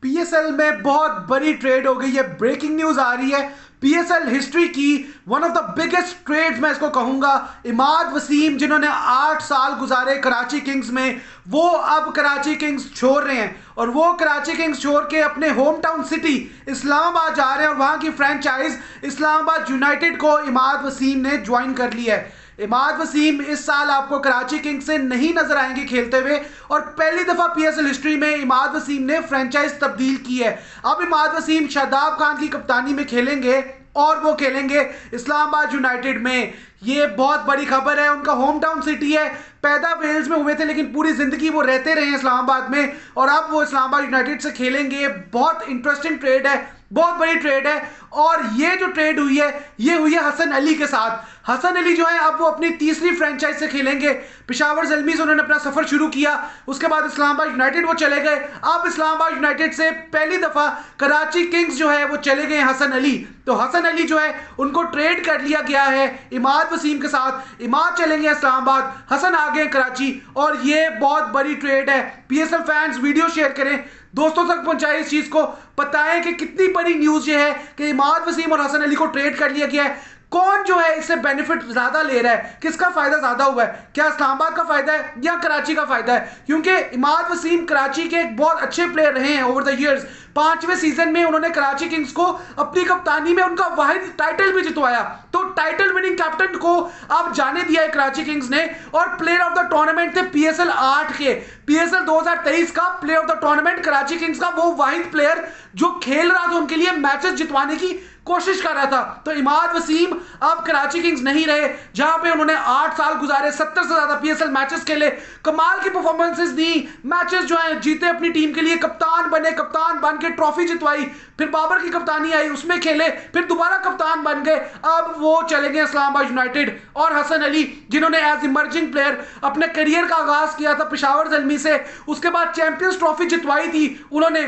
PSL में बहुत बड़ी ट्रेड हो गई है। ब्रेकिंग न्यूज आ रही है। पीएसएल हिस्ट्री की one of the biggest trades मैं इसको कहूंगा। इमाद वसीम जिन्होंने 8 साल गुजारे कराची किंग्स में, वो अब कराची किंग्स छोड़ रहे हैं और वो कराची किंग्स छोड़ के अपने होम टाउन सिटी इस्लामाबाद जा रहे हैं और वहां की फ्रेंचाइज इस्लामाबाद यूनाइटेड को इमाद वसीम ने ज्वाइन कर लिया है। इमाद वसीम इस साल आपको कराची किंग्स से नहीं नजर आएंगे खेलते हुए और पहली दफा पीएसएल हिस्ट्री में इमाद वसीम ने फ्रेंचाइज तब्दील की है। अब इमाद वसीम शादाब खान की कप्तानी में खेलेंगे और वो खेलेंगे इस्लामाबाद यूनाइटेड में। ये बहुत बड़ी खबर है। उनका होम टाउन सिटी है, पैदा वेल्स में हुए थे लेकिन पूरी जिंदगी वो रहते रहे इस्लामाबाद में और अब वो इस्लामाबाद यूनाइटेड से खेलेंगे। बहुत इंटरेस्टिंग ट्रेड है, बहुत बड़ी ट्रेड है। और ये जो ट्रेड हुई है ये हुई है हसन अली के साथ। हसन अली जो है अब वो अपनी तीसरी फ्रेंचाइज से खेलेंगे। पेशावर ज़ल्मी से उन्होंने अपना सफर शुरू किया, उसके बाद इस्लामाबाद यूनाइटेड वो चले गए। अब इस्लामाबाद यूनाइटेड से पहली दफा कराची किंग्स जो है वो चले गए हसन अली। तो हसन अली जो है उनको ट्रेड कर लिया गया है इमाद वसीम के साथ। इमाद चलेंगे इस्लामाबाद, हसन आ गए कराची और ये बहुत बड़ी ट्रेड है। पीएसएल फैंस वीडियो शेयर करें, दोस्तों तक पहुंचाएं इस चीज को, बताएं कि कितनी बड़ी न्यूज ये है कि इमाद वसीम और हसन अली को ट्रेड कर लिया गया है। कौन जो है इससे बेनिफिट ज्यादा ले रहा है, किसका फायदा ज्यादा हुआ है? क्या इस्लामाबाद का फायदा है या कराची का फायदा है? क्योंकि इमाद वसीम कराची के एक बहुत अच्छे प्लेयर रहे हैं ओवर द इयर्स। 5वें सीजन में उन्होंने कराची किंग्स को अपनी कप्तानी में उनका वाहिद टाइटल भी जितवाया। तो टाइटल विनिंग कैप्टन को अब जाने दिया है कराची किंग्स ने और प्लेयर ऑफ द टूर्नामेंट थे पीएसएल 8 के। पीएसएल 2023 का player of the tournament Karachi Kings का वो वाहिद प्लेयर जो खेल रहा था उनके लिए, मैचेस जितवाने की कोशिश कर रहा था। तो इमाद वसीम अब कराची किंग्स नहीं रहे जहां पे उन्होंने 8 साल गुजारे, 70 से ज्यादा पीएसएल मैचेस खेले, कमाल की परफॉर्मेंसेस दी, मैचेस जो है जीते अपनी टीम के लिए, कप्तान बने, कप्तान बन के ट्रॉफी जितवाई, फिर बाबर की कप्तानी आई उसमें खेले, फिर दोबारा कप्तान बन गए। अब वो चले गए इस्लामाबाद यूनाइटेड। और हसन अली जिन्होंने एज इमर्जिंग प्लेयर अपने करियर का आगाज किया था पेशावर ज़ल्मी से, उसके बाद चैंपियंस ट्रॉफी जितवाई थी उन्होंने,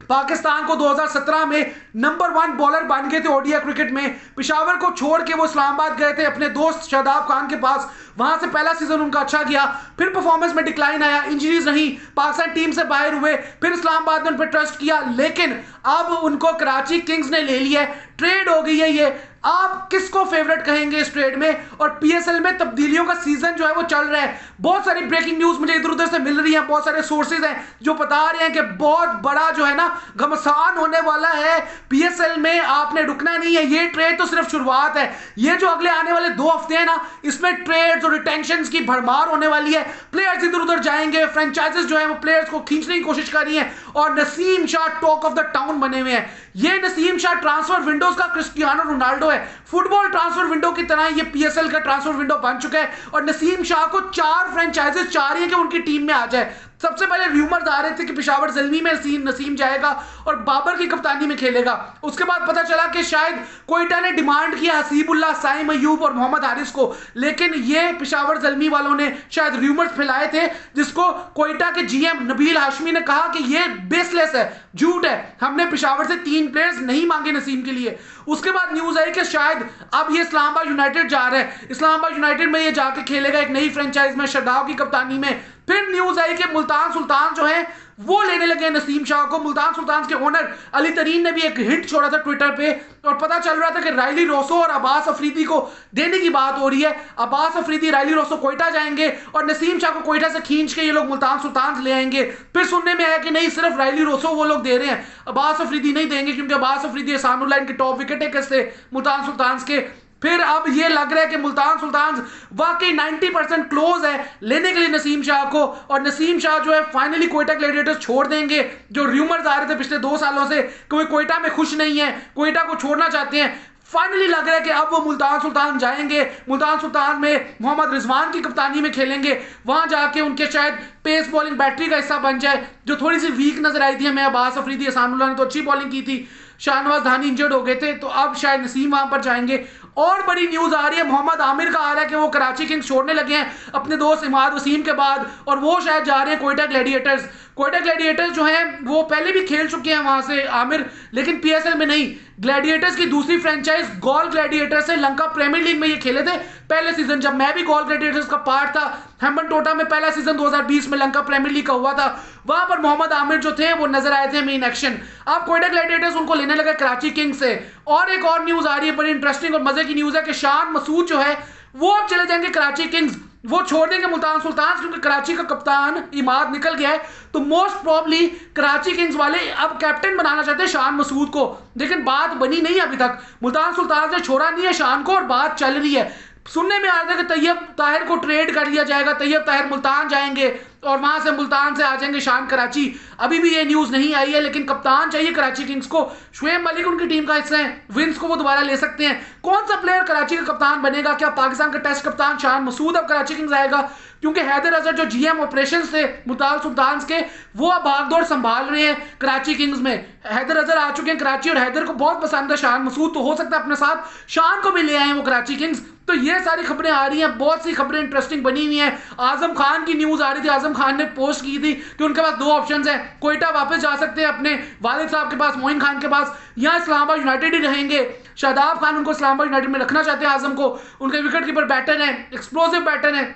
पाकिस्तान को 2017 में नंबर 1 बॉलर बन गए थे ओडीआई क्रिकेट में। पेशावर को छोड़ के वो इस्लामाबाद गए थे अपने दोस्त शादाब खान के पास, वहां से पहला सीजन उनका अच्छा गया, फिर परफॉर्मेंस में डिक्लाइन आया, इंजरीज रही, पाकिस्तान टीम से बाहर हुए, फिर इस्लामाबाद ने उन पर ट्रस्ट किया, लेकिन अब उनको कराची किंग्स ने ले लिया है। ट्रेड हो गई है ये। आप किसको फेवरेट कहेंगे इस ट्रेड में? और पीएसएल में तब्दीलियों का सीजन जो है वो चल रहा है। बहुत सारी ब्रेकिंग न्यूज मुझे इधर उधर से मिल रही है, बहुत सारे सोर्सेज हैं जो बता रहे हैं कि बहुत बड़ा जो है ना घमासान होने वाला है पीएसएल में। आपने रुकना नहीं है, ये ट्रेड तो सिर्फ शुरुआत है। ये जो अगले आने वाले 2 हफ्ते हैं ना, इसमें ट्रेड्स और रिटेंशंस की भरमार होने वाली है। प्लेयर्स इधर उधर जाएंगे, फ्रेंचाइजेस जो है वो प्लेयर्स को खींचने की कोशिश कर रही है और Naseem Shah talk of the town बने हुए हैं। ये नसीम शाह ट्रांसफर विंडोज का क्रिस्टियानो रोनाल्डो है। फुटबॉल ट्रांसफर विंडो की तरह ये पीएसएल का ट्रांसफर विंडो बन चुका है और नसीम शाह को 4 फ्रेंचाइजेस चाह रही है कि उनकी टीम में आ जाए। सबसे पहले र्यूमर्स आ रहे थे कि पेशावर ज़ल्मी में नसीम जाएगा और बाबर की कप्तानी में खेलेगा। उसके बाद पता चला कि शायद कोयटा ने डिमांड किया हसीबुल्लाह, साइम अयूब और मोहम्मद हारिस को, लेकिन ये पेशावर ज़ल्मी वालों ने शायद र्यूमर्स फैलाए थे जिसको कोयटा के जीएम नबील हाशमी ने कहा कि ये बेसलेस है, झूठ है, हमने पेशावर से 3 प्लेयर्स नहीं मांगे नसीम के लिए। उसके बाद न्यूज आई कि शायद अब ये इस्लामाबाद यूनाइटेड जा रहा है, इस्लामाबाद यूनाइटेड में ये जाके खेलेगा एक नई फ्रेंचाइज में शादाब की कप्तानी में। फिर न्यूज आई कि मुल्तान सुल्तान जो है वो लेने लगे नसीम शाह को। मुल्तान सुल्तान के ओनर अली तरीन ने भी एक हिंट छोड़ा था ट्विटर पे और पता चल रहा था कि रायली रोसो और अब्बास अफरीदी को देने की बात हो रही है। अब्बास अफरीदी, रायली रोसो कोयटा जाएंगे और नसीम शाह को कोयटा से खींच के ये लोग मुल्तान सुल्तान ले आएंगे। फिर सुनने में आया कि नहीं, सिर्फ रायली रोसो वो लोग दे रहे हैं, अब्बास अफरीदी नहीं देंगे क्योंकि अब्बास अफरीदी एहसानुल्लाह इनके टॉप विकेट टेकर्स थे मुल्तान सुल्तान के। फिर अब ये लग रहा है कि मुल्तान सुल्तान वाकई 90% क्लोज है लेने के लिए नसीम शाह को और नसीम शाह जो है फाइनली कोयटा ग्लैडिएटर्स छोड़ देंगे। जो र्यूमर्स आ रहे थे पिछले 2 सालों से कोई कोयटा में खुश नहीं है, कोयटा को छोड़ना चाहते हैं, फाइनली लग रहा है कि अब वो मुल्तान सुल्तान जाएंगे। मुल्तान सुल्तान में मोहम्मद रिजवान की कप्तानी में खेलेंगे, वहां जाके उनके शायद पेस बॉलिंग बैटरी का हिस्सा बन जाए जो थोड़ी सी वीक नजर आई थी हमें। अब्बास अफरीदी, एहसानुल्लाह ने तो अच्छी बॉलिंग की थी, शाहनवाज धानी इंजर्ड हो गए थे, तो अब शायद नसीम वहां पर जाएंगे। और बड़ी न्यूज आ रही है, मोहम्मद आमिर का आ रहा है कि वो कराची किंग्स छोड़ने लगे हैं अपने दोस्त इमाद वसीम के बाद और वो शायद जा रहे हैं कोयटा ग्लैडिएटर्स। कोयटा ग्लैडिएटर्स जो है वो पहले भी खेल चुके हैं वहां से आमिर, लेकिन पीएसएल में नहीं। ग्लैडिएटर्स की दूसरी फ्रेंचाइज गॉल ग्लैडिएटर्स है, लंका प्रीमियर लीग में ये खेले थे पहले सीजन, जब मैं भी गॉल ग्लैडिएटर्स का पार्ट था। हेम्बनटोटा में पहला सीजन 2020 में लंका प्रीमियर लीग का हुआ था, वहां पर मोहम्मद आमिर जो थे वो नजर आए थे मेन एक्शन। अब कोयटा ग्लैडिएटर्स उनको लेने लगा कराची किंग्स से। और एक और न्यूज आ रही है बड़ी इंटरेस्टिंग और मजे की न्यूज है कि शान मसूद जो है वो अब चले जाएंगे कराची किंग्स, वो छोड़ देंगे मुल्तान सुल्तान, क्योंकि कराची का कप्तान इमाद निकल गया है। तो मोस्ट प्रोबब्ली कराची किंग्स वाले अब कैप्टन बनाना चाहते हैं शान मसूद को, लेकिन बात बनी नहीं अभी तक। मुल्तान सुल्तान ने छोड़ा नहीं है शान को और बात चल रही है। सुनने में आ रहा है कि तैयब ताहिर को ट्रेड कर लिया जाएगा, तैयब ताहिर मुल्तान जाएंगे और वहां से मुल्तान से आ जाएंगे शान कराची। अभी भी ये न्यूज नहीं आई है, लेकिन कप्तान चाहिए कराची किंग्स को। शुएब मलिक उनकी टीम का हिस्सा है, विंस को वो दोबारा ले सकते हैं। कौन सा प्लेयर कराची का कप्तान बनेगा? क्या पाकिस्तान का टेस्ट कप्तान शान मसूद अब कराची किंग्स आएगा? क्योंकि हैदर अजहर जो जीएम ऑपरेशंस थे मुल्तान सुल्तान के, वो अब भागदौड़ संभाल रहे हैं कराची किंग्स में। हैदर अजहर आ चुके हैं कराची और हैदर को बहुत पसंद है शान मसूद, तो हो सकता है अपने साथ शान को भी ले आए वो कराची किंग्स। तो ये सारी खबरें आ रही हैं, बहुत सी खबरें इंटरेस्टिंग बनी हुई हैं। आजम खान की न्यूज आ रही थी, आजम खान ने पोस्ट की थी कि उनके पास दो ऑप्शंस हैं, कोयटा वापस जा सकते हैं अपने वालिद साहब के पास, मोइन खान के पास, या इस्लामाबाद यूनाइटेड ही रहेंगे। शादाब खान उनको इस्लामाबाद यूनाइटेड में रखना चाहते हैं आजम को। उनके विकेट कीपर बैटर हैं, एक्सप्लोसिव बैटर हैं,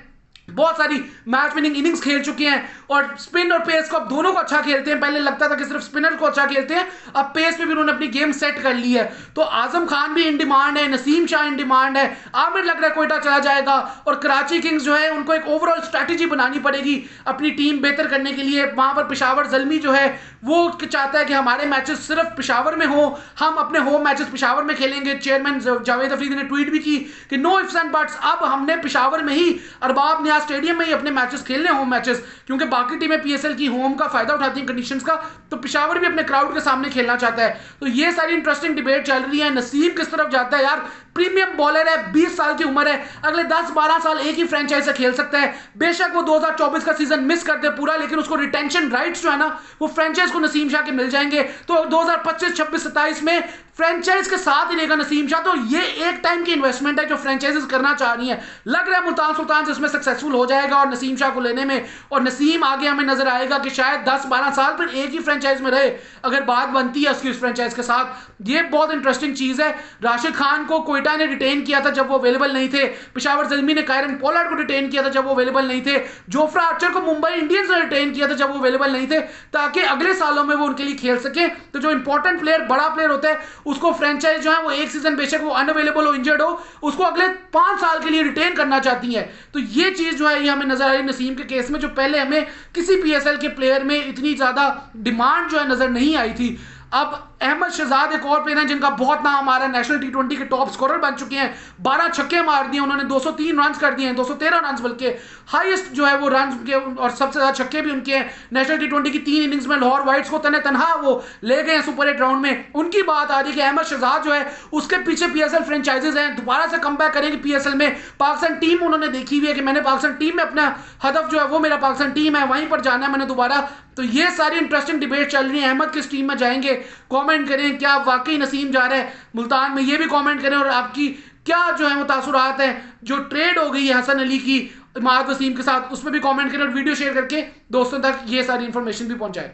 बहुत सारी मैच विनिंग इनिंग्स खेल चुके हैं और स्पिन और पेस को अब दोनों को अच्छा खेलते हैं। पहले लगता था कि सिर्फ स्पिनर को अच्छा खेलते हैं, अब पेस पे भी उन्होंने अपनी गेम सेट कर ली है। तो आजम खान भी इन डिमांड है, नसीम शाह इन डिमांड है, आमिर लग रहा है कोयटा चला जाएगा। और कराची किंग्स जो है उनको एक ओवरऑल स्ट्रैटेजी बनानी पड़ेगी अपनी टीम बेहतर करने के लिए। वहां पर पेशावर जल्मी जो है वो चाहता है कि हमारे मैचेस सिर्फ पेशावर में हो, हम अपने होम मैचेस पेशावर में खेलेंगे। चेयरमैन जावेद अफरीदी ने ट्वीट भी की कि नो इफ्स एंड बट्स, अब हमने पेशावर में ही अरबाब नियाज स्टेडियम में ही अपने मैचेस खेलने, होम मैचेस, क्योंकि बाकी टीमें पीएसएल की होम का फायदा उठाती हैं कंडीशंस का, तो पेशावर भी अपने क्राउड के सामने खेलना चाहता है। तो ये सारी इंटरेस्टिंग डिबेट चल रही है। नसीम किस तरफ जाता है यार, प्रीमियम बॉलर है, 20 साल की उम्र है, अगले 10-12 साल एक ही फ्रेंचाइज से खेल सकता है। बेशक वो 2024 का सीजन मिस कर दे पूरा, लेकिन उसको रिटेंशन राइट्स जो है ना वो फ्रेंचाइज को नसीम शाह के मिल जाएंगे। तो 2025, 26, 27 में फ्रेंचाइज के साथ ही रहेगा नसीम शाह। तो ये एक टाइम की इन्वेस्टमेंट है जो फ्रेंचाइजेस करना चाह रही है। लग रहा है मुल्तान सुल्तान इसमें सक्सेसफुल हो जाएगा और नसीम शाह को लेने में, और नसीम आगे हमें नजर आएगा कि शायद 10-12 साल फिर एक ही फ्रेंचाइज में रहे अगर बात बनती है उसकी उस फ्रेंचाइज के साथ। ये बहुत इंटरेस्टिंग चीज है। राशिद खान को कोयटा ने रिटेन किया था जब वो अवेलेबल नहीं थे, पेशावर जल्मी ने कायरन पोलार्ड को रिटेन किया था जब वो अवेलेबल नहीं थे, जोफ्रा आर्चर को मुंबई इंडियंस ने रिटेन किया था जब वो अवेलेबल नहीं थे, ताकि अगले सालों में वो उनके लिए खेल सके। तो जो इंपॉर्टेंट प्लेयर, बड़ा प्लेयर होता है, उसको फ्रेंचाइज जो है वो एक सीजन बेशक वो अनअवेलेबल हो, इंजर्ड हो, उसको अगले 5 साल के लिए रिटेन करना चाहती है। तो ये चीज जो है ये हमें नजर आ रही है नसीम के केस में, जो पहले हमें किसी पीएसएल के प्लेयर में इतनी ज्यादा डिमांड जो है नजर नहीं आई थी। अब अहमद शहजाद एक और प्लेयर है जिनका बहुत नाम आ रहा है, नेशनल टी20 के टॉप स्कोरर बन चुके हैं, 12 छक्के मार दिए उन्होंने, 203 रन कर दिए हैं, 213 रन बल्कि हाईएस्ट जो है वो रन के, और सबसे ज्यादा छक्के भी उनके हैं। नेशनल टी20 की 3 इनिंग्स में लाहौर वाइट्स को तने तनहा वो ले गए सुपर 8 राउंड में। उनकी बात आ रही है कि अहमद शहजाद जो है उसके पीछे पीएसएल फ्रेंचाइजेस हैं, दोबारा से कम बैक करेंगे पीएसएल में। पाकिस्तान टीम उन्होंने देखी हुई है कि मैंने पाकिस्तान टीम में अपना हदफ जो है वो मेरा पाकिस्तान टीम है, वहीं पर जाना है मैंने दोबारा। तो ये सारी इंटरेस्टिंग डिबेट चल रही है। अहमद किस टीम में जाएंगे, कमेंट करें। क्या वाकई नसीम जा रहे हैं मुल्तान में, ये भी कमेंट करें। और आपकी क्या जो है वो तासुरात हैं, जो ट्रेड हो गई है हसन अली की इमाद वसीम के साथ, उसमें भी कमेंट करें और वीडियो शेयर करके दोस्तों तक ये सारी इंफॉर्मेशन भी पहुंचाएं।